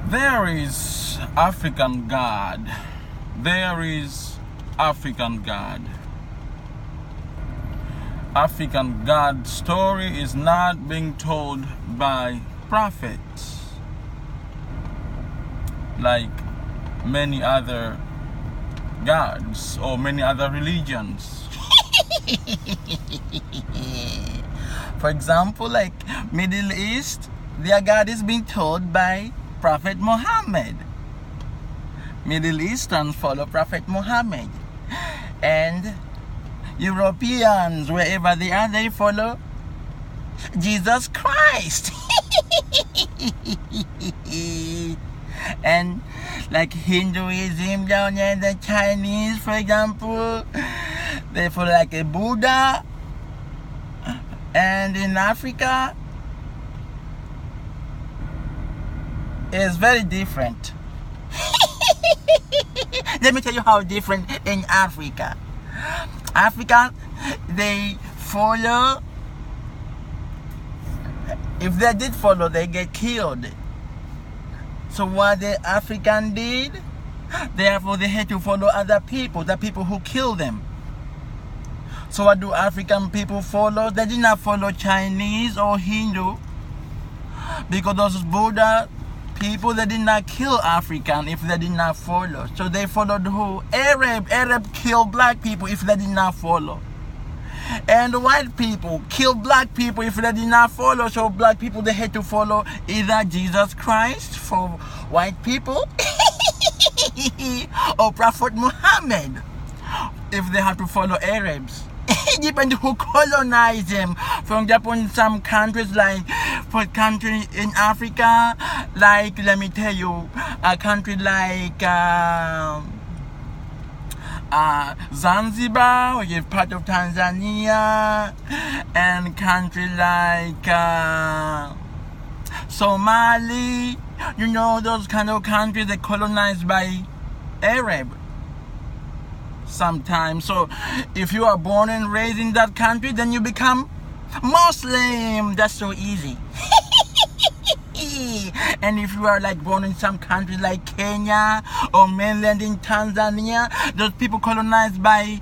There is African God. There is African God. African God story is not being told by prophets like many other gods or many other religions. For example, like Middle East, their God is being told by Prophet Muhammad. Middle Easterns follow Prophet Muhammad. And Europeans, wherever they are, they follow Jesus Christ. And like Hinduism down there, the Chinese, for example, they follow like a Buddha. And in Africa, it's very different. Let me tell you how different in Africa. Africa, they follow. If they did follow, they get killed. So what the African did, therefore they had to follow other people, the people who kill them. So what do African people follow? They did not follow Chinese or Hindu, because those Buddha people, they did not kill African if they did not follow. So they followed who? Arab kill black people if they did not follow. And white people kill black people if they did not follow. So black people, they had to follow either Jesus Christ for white people or Prophet Muhammad if they had to follow Arabs. It depends who colonized them. For example, in some countries, like for country in Africa, like let me tell you, a country like Zanzibar, which is part of Tanzania, and country like Somali, you know, those kind of countries that colonized by Arab sometimes. So if you are born and raised in that country, then you become Muslim. That's so easy. And if you are like born in some country like Kenya or mainland in Tanzania, those people colonized by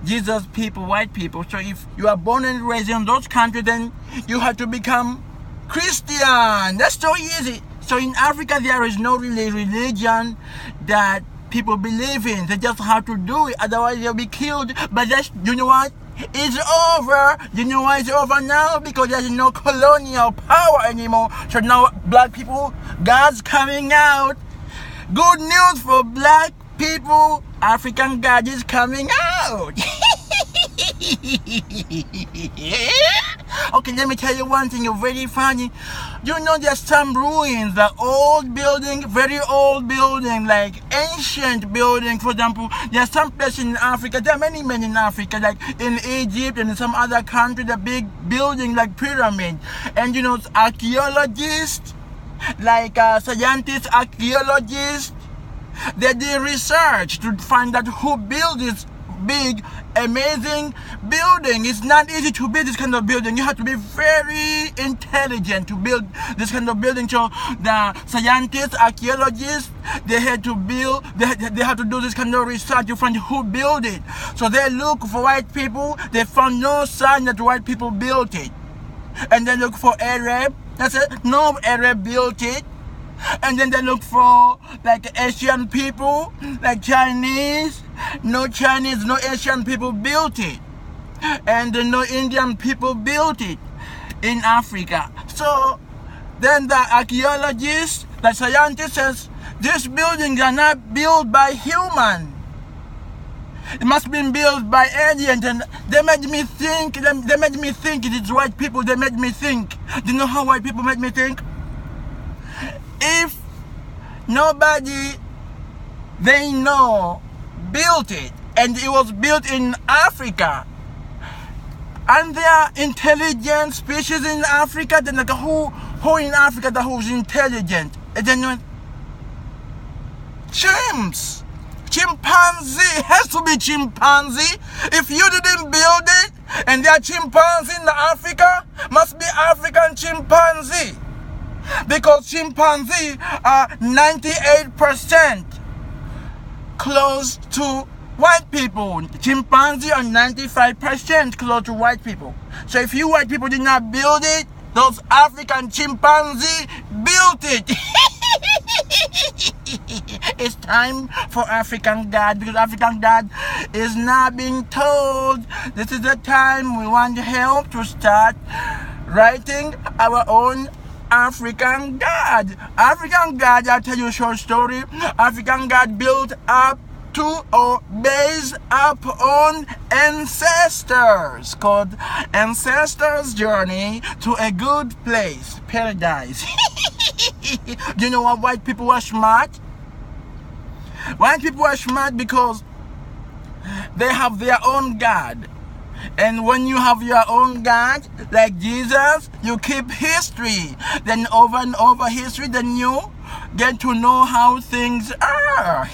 Jesus people, white people. So if you are born and raised in those countries, then you have to become Christian. That's so easy. So in Africa, there is no really religion that people believe in. They just have to do it, otherwise they'll be killed. But that's, you know what? It's over. You know why it's over now? Because there's no colonial power anymore. So now black people, God's coming out. Good news for black people. African God is coming out. Okay, let me tell you one thing, very funny. You know, there's some ruins, the old building, very old building, like ancient building. For example, there's some place in Africa, there are many in Africa, like in Egypt and in some other country, the big building like pyramid. And you know, archaeologists, like scientists, archaeologists, they did research to find out who built this big, amazing building. It's not easy to build this kind of building. You have to be very intelligent to build this kind of building. So the scientists, archaeologists, they had to build, they have to do this kind of research to find who built it. So they look for white people. They found no sign that white people built it. And they look for Arab. That's it. No Arab built it. And then they look for like Asian people, like Chinese. No Chinese, no Asian people built it. And no Indian people built it in Africa. So then the archaeologists, the scientists says, these buildings are not built by human. It must be built by aliens. And they made me think, it is white people, they made me think. Do you know how white people made me think? If nobody they know built it, and it was built in Africa, and there are intelligent species in Africa, then like who in Africa that who's intelligent? And then chimps, chimpanzee, it has to be chimpanzee. If you didn't build it, and there are chimpanzees in Africa, must be African chimpanzee. Because chimpanzees are 98% close to white people. Chimpanzees are 95% close to white people. So if you white people did not build it, those African chimpanzees built it. It's time for African God, because African God is not being told. This is the time we want help to start writing our own African God. African God, I'll tell you a short story. African God built up to or based up on ancestors, called Ancestors Journey to a Good Place, Paradise. Do you know what white people are smart? White people are smart because they have their own God. And when you have your own God, like Jesus, you keep history. Then over and over history, then you get to know how things are.